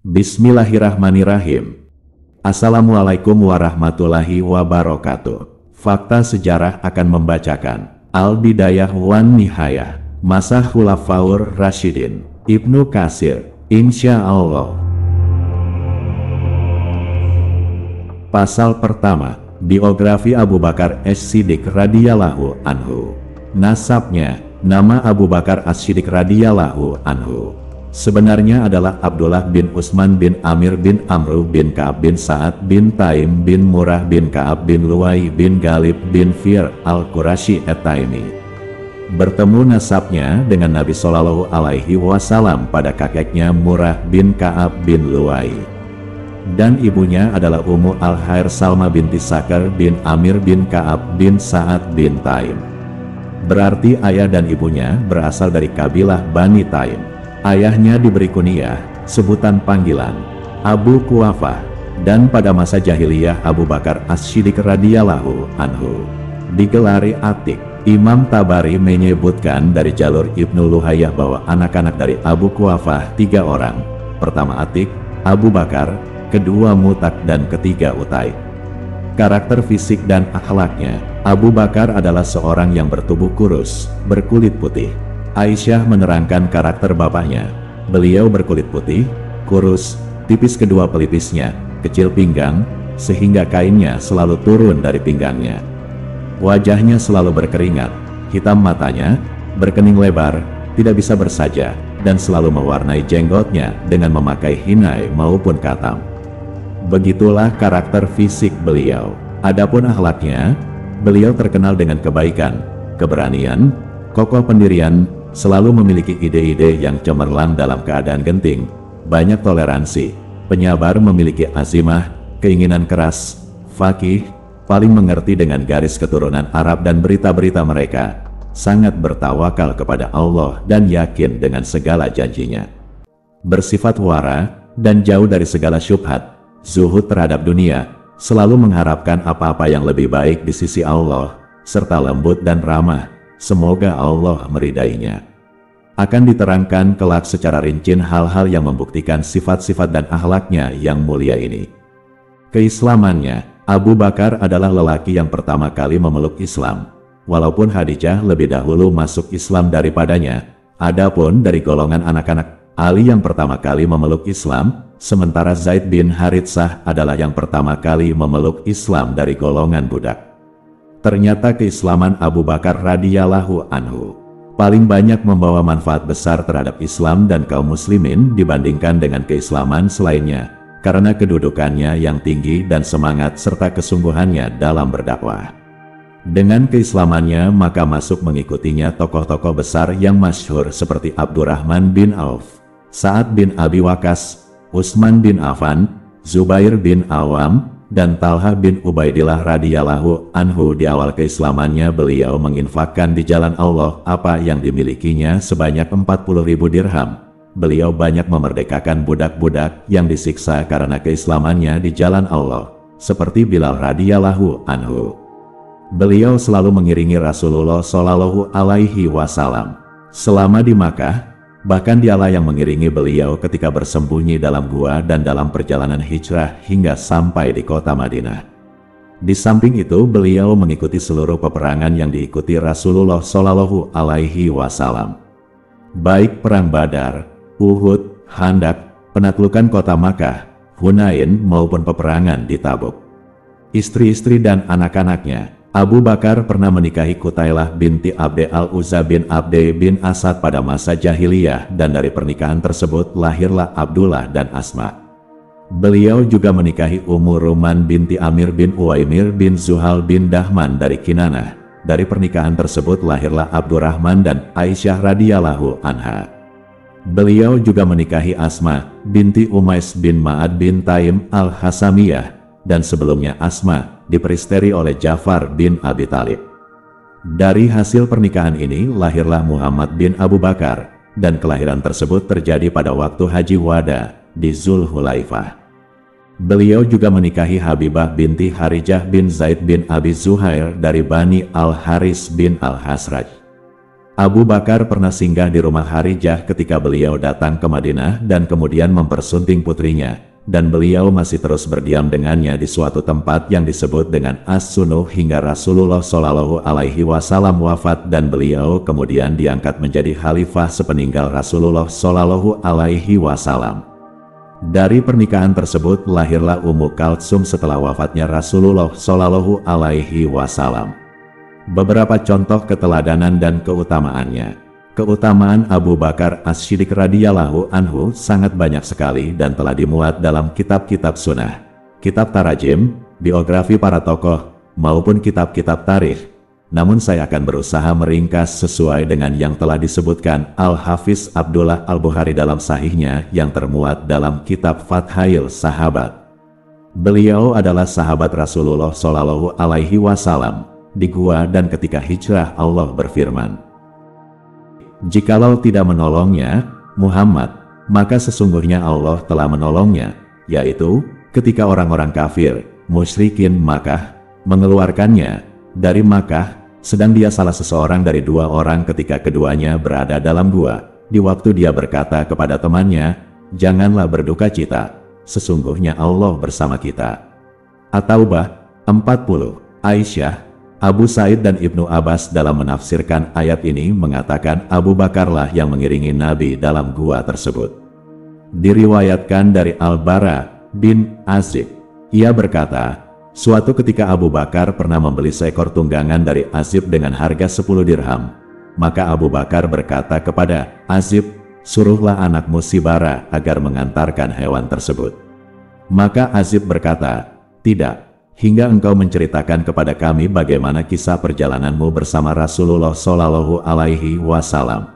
Bismillahirrahmanirrahim. Assalamualaikum warahmatullahi wabarakatuh. Fakta sejarah akan membacakan Al-Bidayah wan Nihayah, Masa Khulafaur Rasyidin, Ibnu Katsir, Insya Allah. Pasal pertama, biografi Abu Bakar As-Siddiq radhiyallahu anhu. Nasabnya, nama Abu Bakar As-Siddiq radhiyallahu anhu sebenarnya adalah Abdullah bin Utsman bin Amir bin Amru bin Ka'ab bin Sa'ad bin Taim bin Murrah bin Ka'ab bin Luwai bin Ghalib bin Fir al-Qurashi at-Taimi. Bertemu nasabnya dengan Nabi Shallallahu Alaihi Wasallam pada kakeknya Murrah bin Ka'ab bin Luwai. Dan ibunya adalah Ummu al-Khair Salma binti Sakar bin Amir bin Ka'ab bin Sa'ad bin Taim. Berarti ayah dan ibunya berasal dari kabilah Bani Taim. Ayahnya diberi kunyah, sebutan panggilan, Abu Quwafah, dan pada masa jahiliyah Abu Bakar As-Siddiq radhiyallahu anhu digelari Atik. Imam Tabari menyebutkan dari jalur Ibnu Luhayyah bahwa anak-anak dari Abu Quwafah 3 orang. Pertama Atik, Abu Bakar, kedua Mutak, dan ketiga Utai. Karakter fisik dan akhlaknya, Abu Bakar adalah seorang yang bertubuh kurus, berkulit putih. Aisyah menerangkan karakter bapaknya. Beliau berkulit putih, kurus, tipis kedua pelipisnya, kecil pinggang, sehingga kainnya selalu turun dari pinggangnya. Wajahnya selalu berkeringat, hitam matanya, berkening lebar, tidak bisa bersaja, dan selalu mewarnai jenggotnya dengan memakai hinai maupun katam. Begitulah karakter fisik beliau. Adapun akhlaknya, beliau terkenal dengan kebaikan, keberanian, kokoh pendirian, selalu memiliki ide-ide yang cemerlang dalam keadaan genting, banyak toleransi, penyabar, memiliki azimah, keinginan keras, faqih, paling mengerti dengan garis keturunan Arab dan berita-berita mereka, sangat bertawakal kepada Allah dan yakin dengan segala janjinya. Bersifat wara dan jauh dari segala syubhat, zuhud terhadap dunia, selalu mengharapkan apa-apa yang lebih baik di sisi Allah, serta lembut dan ramah. Semoga Allah meridainya. Akan diterangkan kelak secara rinci hal-hal yang membuktikan sifat-sifat dan akhlaknya yang mulia ini. Keislamannya, Abu Bakar adalah lelaki yang pertama kali memeluk Islam. Walaupun Khadijah lebih dahulu masuk Islam daripadanya, adapun dari golongan anak-anak, Ali yang pertama kali memeluk Islam, sementara Zaid bin Haritsah adalah yang pertama kali memeluk Islam dari golongan budak. Ternyata keislaman Abu Bakar radhiyallahu anhu paling banyak membawa manfaat besar terhadap Islam dan kaum muslimin dibandingkan dengan keislaman selainnya, karena kedudukannya yang tinggi dan semangat serta kesungguhannya dalam berdakwah. Dengan keislamannya maka masuk mengikutinya tokoh-tokoh besar yang masyhur seperti Abdurrahman bin Auf, Sa'ad bin Abi Waqqas, Utsman bin Affan, Zubair bin Awam, dan Talha bin Ubaidillah radhiyallahu anhu. Di awal keislamannya beliau menginfakkan di jalan Allah apa yang dimilikinya sebanyak 40.000 dirham. Beliau banyak memerdekakan budak-budak yang disiksa karena keislamannya di jalan Allah, seperti Bilal radhiyallahu anhu. Beliau selalu mengiringi Rasulullah Shallallahu Alaihi Wasallam selama di Makkah. Bahkan dialah yang mengiringi beliau ketika bersembunyi dalam gua dan dalam perjalanan hijrah hingga sampai di kota Madinah. Di samping itu beliau mengikuti seluruh peperangan yang diikuti Rasulullah Shallallahu Alaihi Wasallam. Baik perang Badar, Uhud, Khandaq, penaklukan kota Makkah, Hunain maupun peperangan di Tabuk. Istri-istri dan anak-anaknya, Abu Bakar pernah menikahi Qutailah binti Abde al-Uzza bin Abde bin Asad pada masa jahiliyah, dan dari pernikahan tersebut lahirlah Abdullah dan Asma. Beliau juga menikahi Ummu Ruman binti Amir bin Uwaimir bin Zuhal bin Dahman dari Kinanah. Dari pernikahan tersebut lahirlah Abdurrahman dan Aisyah radhiyallahu anha. Beliau juga menikahi Asma binti Umais bin Ma'ad bin Taim al-Hasamiyah, dan sebelumnya Asma diperisteri oleh Ja'far bin Abi Thalib. Dari hasil pernikahan ini lahirlah Muhammad bin Abu Bakar, dan kelahiran tersebut terjadi pada waktu Haji Wada di Zulhulaifah. Beliau juga menikahi Habibah binti Harijah bin Zaid bin Abi Zuhair dari Bani Al-Haris bin Al-Hasraj. Abu Bakar pernah singgah di rumah Harijah ketika beliau datang ke Madinah dan kemudian mempersunting putrinya, dan beliau masih terus berdiam dengannya di suatu tempat yang disebut dengan As-Sunuh hingga Rasulullah Shallallahu Alaihi Wasallam wafat dan beliau kemudian diangkat menjadi khalifah sepeninggal Rasulullah Shallallahu Alaihi Wasallam. Dari pernikahan tersebut lahirlah Ummu Kalsum setelah wafatnya Rasulullah Shallallahu Alaihi Wasallam. Beberapa contoh keteladanan dan keutamaannya. Keutamaan Abu Bakar As-Siddiq radhiyallahu anhu sangat banyak sekali dan telah dimuat dalam kitab-kitab sunnah, kitab tarajim, biografi para tokoh, maupun kitab-kitab tarikh. Namun saya akan berusaha meringkas sesuai dengan yang telah disebutkan Al-Hafiz Abdullah Al-Bukhari dalam sahihnya yang termuat dalam kitab Fathail Sahabat. Beliau adalah sahabat Rasulullah Shallallahu Alaihi Wasallam. Di gua dan ketika hijrah Allah berfirman, "Jikalau tidak menolongnya, Muhammad, maka sesungguhnya Allah telah menolongnya," yaitu ketika orang-orang kafir, musyrikin Makkah, mengeluarkannya dari Makkah, sedang dia salah seseorang dari dua orang ketika keduanya berada dalam gua, di waktu dia berkata kepada temannya, "Janganlah berduka cita, sesungguhnya Allah bersama kita." At-Taubah 40. Aisyah, Abu Said dan Ibnu Abbas dalam menafsirkan ayat ini mengatakan Abu Bakarlah yang mengiringi Nabi dalam gua tersebut. Diriwayatkan dari Al-Bara bin Azib, ia berkata, suatu ketika Abu Bakar pernah membeli seekor tunggangan dari Azib dengan harga 10 dirham. Maka Abu Bakar berkata kepada Azib, "Suruhlah anakmu si Bara agar mengantarkan hewan tersebut." Maka Azib berkata, "Tidak, hingga engkau menceritakan kepada kami bagaimana kisah perjalananmu bersama Rasulullah Shallallahu Alaihi Wasallam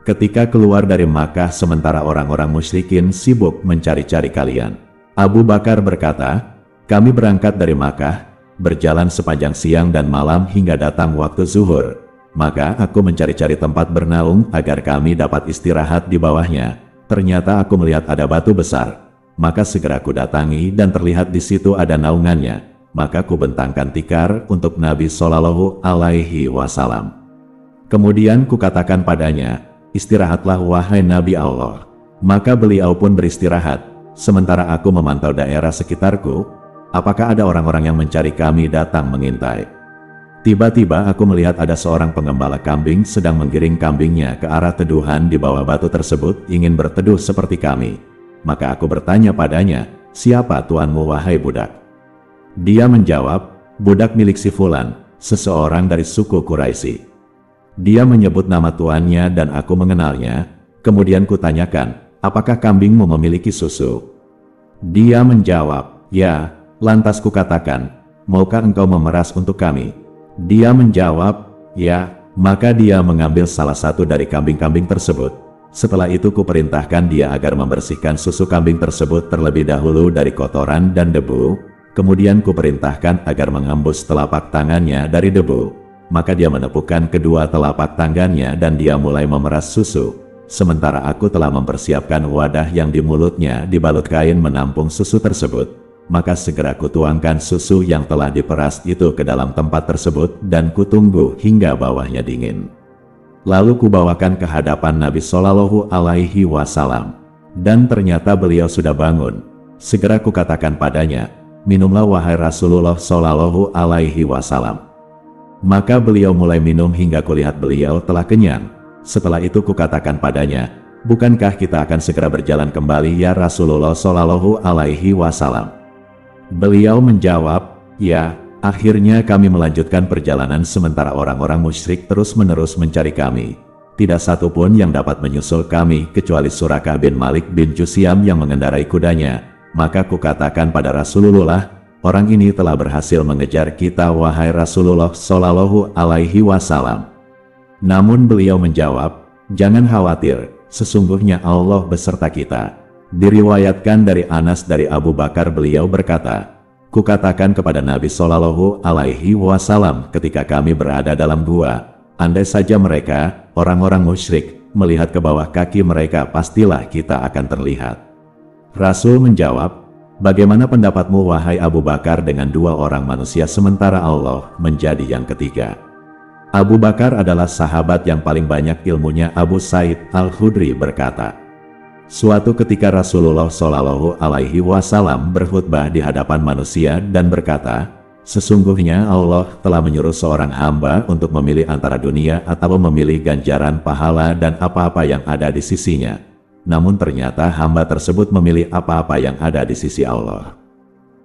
ketika keluar dari Makkah sementara orang-orang musyrikin sibuk mencari-cari kalian." Abu Bakar berkata, "Kami berangkat dari Makkah, berjalan sepanjang siang dan malam hingga datang waktu zuhur. Maka aku mencari-cari tempat bernaung agar kami dapat istirahat di bawahnya. Ternyata aku melihat ada batu besar. Maka segera ku datangi dan terlihat di situ ada naungannya. Maka ku bentangkan tikar untuk Nabi Shallallahu Alaihi Wasallam. Kemudian ku katakan padanya, 'Istirahatlah wahai Nabi Allah.' Maka beliau pun beristirahat. Sementara aku memantau daerah sekitarku, apakah ada orang-orang yang mencari kami datang mengintai. Tiba-tiba aku melihat ada seorang pengembala kambing sedang menggiring kambingnya ke arah teduhan di bawah batu tersebut ingin berteduh seperti kami. Maka aku bertanya padanya, 'Siapa tuanmu wahai budak?' Dia menjawab, 'Budak milik si Fulan, seseorang dari suku Quraisy.' Dia menyebut nama tuannya dan aku mengenalnya. Kemudian kutanyakan, 'Apakah kambingmu memiliki susu?' Dia menjawab, 'Ya.' Lantas kukatakan, 'Maukah engkau memeras untuk kami?' Dia menjawab, 'Ya.' Maka dia mengambil salah satu dari kambing-kambing tersebut. Setelah itu kuperintahkan dia agar membersihkan susu kambing tersebut terlebih dahulu dari kotoran dan debu. Kemudian kuperintahkan agar mengembus telapak tangannya dari debu. Maka dia menepukkan kedua telapak tangannya dan dia mulai memeras susu. Sementara aku telah mempersiapkan wadah yang di mulutnya dibalut kain menampung susu tersebut. Maka segera kutuangkan susu yang telah diperas itu ke dalam tempat tersebut dan kutunggu hingga bawahnya dingin. Lalu kubawakan ke hadapan Nabi Shallallahu Alaihi Wasallam. Dan ternyata beliau sudah bangun. Segera kukatakan padanya, 'Minumlah wahai Rasulullah Shallallahu Alaihi Wasallam.' Maka beliau mulai minum hingga kulihat beliau telah kenyang. Setelah itu kukatakan padanya, 'Bukankah kita akan segera berjalan kembali ya Rasulullah Shallallahu Alaihi Wasallam?' Beliau menjawab, 'Ya.' Akhirnya kami melanjutkan perjalanan sementara orang-orang musyrik terus-menerus mencari kami. Tidak satu pun yang dapat menyusul kami kecuali Surakah bin Malik bin Jusyam yang mengendarai kudanya. Maka kukatakan pada Rasulullah, 'Orang ini telah berhasil mengejar kita wahai Rasulullah Shallallahu Alaihi Wasallam.' Namun beliau menjawab, 'Jangan khawatir, sesungguhnya Allah beserta kita.' Diriwayatkan dari Anas dari Abu Bakar beliau berkata, 'Kukatakan kepada Nabi Shallallahu Alaihi Wasallam ketika kami berada dalam gua, andai saja mereka, orang-orang musyrik, melihat ke bawah kaki mereka pastilah kita akan terlihat.' Rasul menjawab, 'Bagaimana pendapatmu wahai Abu Bakar dengan dua orang manusia sementara Allah menjadi yang ketiga?' Abu Bakar adalah sahabat yang paling banyak ilmunya. Abu Said Al-Khudri berkata, suatu ketika Rasulullah Shallallahu Alaihi Wasallam berkhutbah di hadapan manusia dan berkata, sesungguhnya Allah telah menyuruh seorang hamba untuk memilih antara dunia atau memilih ganjaran pahala dan apa-apa yang ada di sisinya. Namun ternyata hamba tersebut memilih apa-apa yang ada di sisi Allah.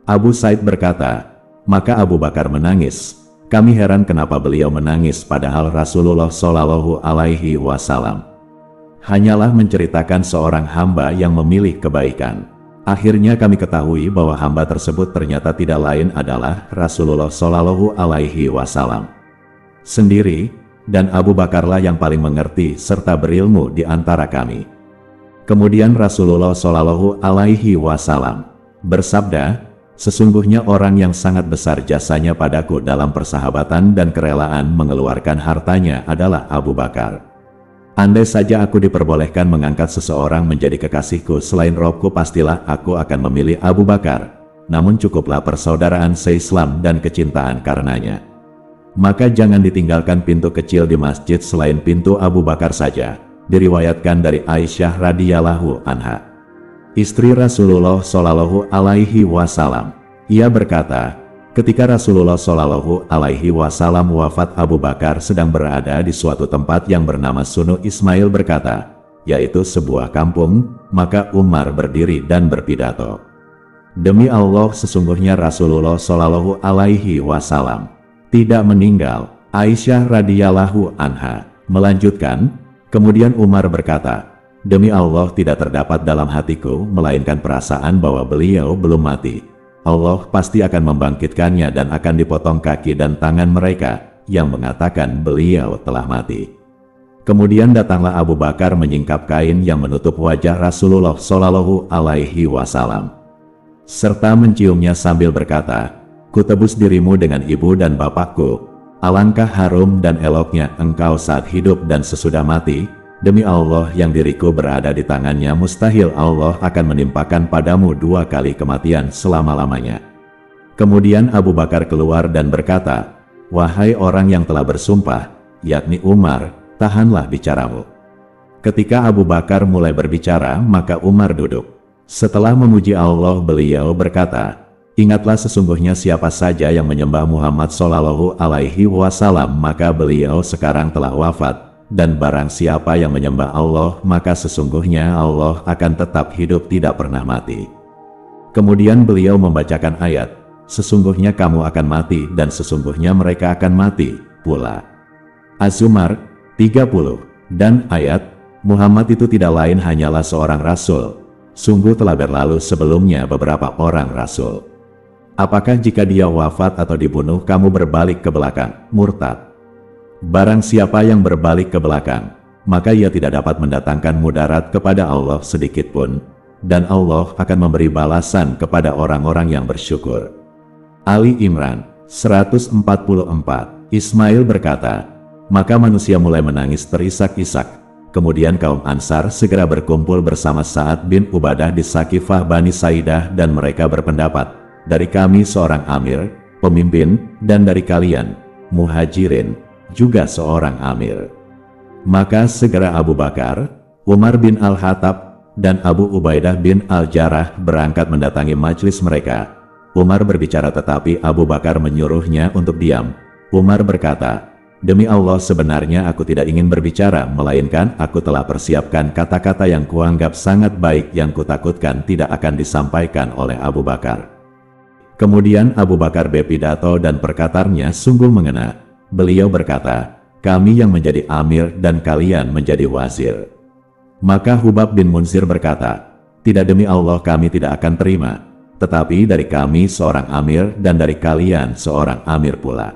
Abu Said berkata, maka Abu Bakar menangis. Kami heran kenapa beliau menangis padahal Rasulullah Shallallahu Alaihi Wasallam hanyalah menceritakan seorang hamba yang memilih kebaikan. Akhirnya kami ketahui bahwa hamba tersebut ternyata tidak lain adalah Rasulullah Shallallahu Alaihi Wasallam sendiri, dan Abu Bakarlah yang paling mengerti serta berilmu di antara kami. Kemudian Rasulullah Shallallahu Alaihi Wasallam bersabda, sesungguhnya orang yang sangat besar jasanya padaku dalam persahabatan dan kerelaan mengeluarkan hartanya adalah Abu Bakar. Andai saja aku diperbolehkan mengangkat seseorang menjadi kekasihku selain Robku, pastilah aku akan memilih Abu Bakar. Namun cukuplah persaudaraan se-Islam dan kecintaan karenanya. Maka jangan ditinggalkan pintu kecil di masjid selain pintu Abu Bakar saja. Diriwayatkan dari Aisyah radhiyallahu anha, istri Rasulullah Shallallahu Alaihi Wasallam. Ia berkata, ketika Rasulullah Shallallahu Alaihi Wasallam wafat, Abu Bakar sedang berada di suatu tempat yang bernama Sunu Ismail berkata, yaitu sebuah kampung. Maka Umar berdiri dan berpidato, demi Allah sesungguhnya Rasulullah Shallallahu Alaihi Wasallam tidak meninggal. Aisyah radhiyallahu anha melanjutkan, kemudian Umar berkata, demi Allah tidak terdapat dalam hatiku melainkan perasaan bahwa beliau belum mati. Allah pasti akan membangkitkannya dan akan dipotong kaki dan tangan mereka yang mengatakan beliau telah mati. Kemudian datanglah Abu Bakar menyingkap kain yang menutup wajah Rasulullah Shallallahu Alaihi Wasallam serta menciumnya sambil berkata, kutebus dirimu dengan ibu dan bapakku. Alangkah harum dan eloknya engkau saat hidup dan sesudah mati. Demi Allah yang diriku berada di tangannya, mustahil Allah akan menimpakan padamu 2 kali kematian selama-lamanya. Kemudian Abu Bakar keluar dan berkata, wahai orang yang telah bersumpah, yakni Umar, tahanlah bicaramu. Ketika Abu Bakar mulai berbicara, maka Umar duduk. Setelah memuji Allah, beliau berkata, ingatlah sesungguhnya siapa saja yang menyembah Muhammad Shallallahu Alaihi Wasallam maka beliau sekarang telah wafat. Dan barang siapa yang menyembah Allah, maka sesungguhnya Allah akan tetap hidup tidak pernah mati. Kemudian beliau membacakan ayat, sesungguhnya kamu akan mati dan sesungguhnya mereka akan mati pula. Az-Zumar 30. Dan ayat, Muhammad itu tidak lain hanyalah seorang rasul. Sungguh telah berlalu sebelumnya beberapa orang rasul. Apakah jika dia wafat atau dibunuh kamu berbalik ke belakang, murtad? Barang siapa yang berbalik ke belakang, maka ia tidak dapat mendatangkan mudarat kepada Allah sedikit pun, dan Allah akan memberi balasan kepada orang-orang yang bersyukur. Ali Imran 144. Ismail berkata, maka manusia mulai menangis terisak-isak. Kemudian kaum Ansar segera berkumpul bersama Sa'ad bin Ubadah di Sakifah Bani Saidah dan mereka berpendapat, dari kami seorang amir, pemimpin, dan dari kalian, muhajirin, juga seorang amir. Maka segera Abu Bakar, Umar bin Al-Khattab, dan Abu Ubaidah bin Al-Jarrah berangkat mendatangi majelis mereka. Umar berbicara tetapi Abu Bakar menyuruhnya untuk diam. Umar berkata, demi Allah sebenarnya aku tidak ingin berbicara, melainkan aku telah persiapkan kata-kata yang kuanggap sangat baik yang kutakutkan tidak akan disampaikan oleh Abu Bakar. Kemudian Abu Bakar berpidato dan perkataannya sungguh mengena. Beliau berkata, kami yang menjadi amir dan kalian menjadi wazir. Maka Hubab bin Munzir berkata, tidak demi Allah kami tidak akan terima, tetapi dari kami seorang amir dan dari kalian seorang amir pula.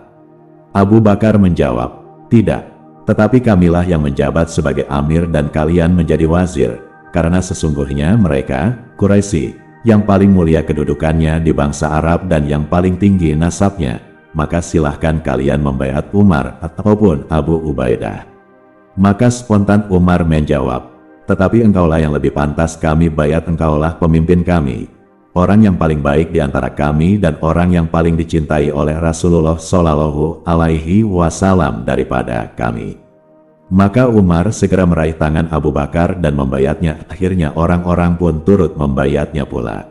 Abu Bakar menjawab, tidak, tetapi kamilah yang menjabat sebagai amir dan kalian menjadi wazir, karena sesungguhnya mereka, Quraisy, yang paling mulia kedudukannya di bangsa Arab dan yang paling tinggi nasabnya. Maka silahkan kalian membaiat Umar ataupun Abu Ubaidah. Maka spontan Umar menjawab, tetapi engkaulah yang lebih pantas kami baiat, engkaulah pemimpin kami. orang yang paling baik di antara kami dan orang yang paling dicintai oleh Rasulullah Shallallahu Alaihi Wasallam daripada kami." Maka Umar segera meraih tangan Abu Bakar dan membayatnya. Akhirnya orang-orang pun turut membayatnya pula.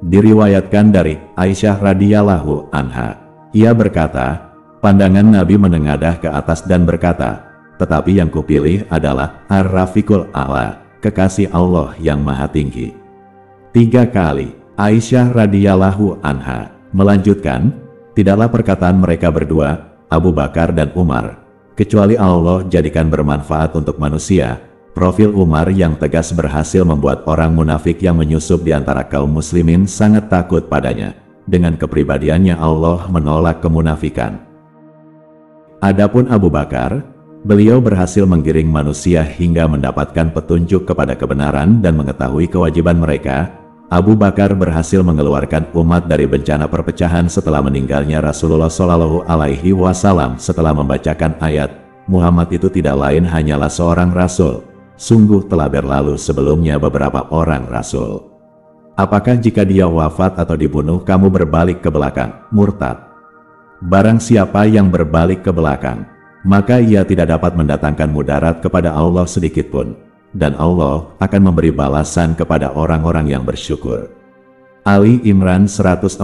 Diriwayatkan dari Aisyah radhiyallahu anha, ia berkata, pandangan Nabi menengadah ke atas dan berkata, "Tetapi yang kupilih adalah Ar-Rafiqul A'la, kekasih Allah yang maha tinggi." 3 kali Aisyah radhiyallahu anha melanjutkan, tidaklah perkataan mereka berdua, Abu Bakar dan Umar, kecuali Allah jadikan bermanfaat untuk manusia. Profil Umar yang tegas berhasil membuat orang munafik yang menyusup di antara kaum muslimin sangat takut padanya. Dengan kepribadiannya Allah menolak kemunafikan. Adapun Abu Bakar, beliau berhasil menggiring manusia hingga mendapatkan petunjuk kepada kebenaran dan mengetahui kewajiban mereka. Abu Bakar berhasil mengeluarkan umat dari bencana perpecahan setelah meninggalnya Rasulullah Shallallahu Alaihi Wasallam. Setelah membacakan ayat, Muhammad itu tidak lain hanyalah seorang rasul. Sungguh telah berlalu sebelumnya beberapa orang rasul. Apakah jika dia wafat atau dibunuh kamu berbalik ke belakang, murtad? Barang siapa yang berbalik ke belakang, maka ia tidak dapat mendatangkan mudarat kepada Allah sedikitpun. Dan Allah akan memberi balasan kepada orang-orang yang bersyukur. Ali Imran 144.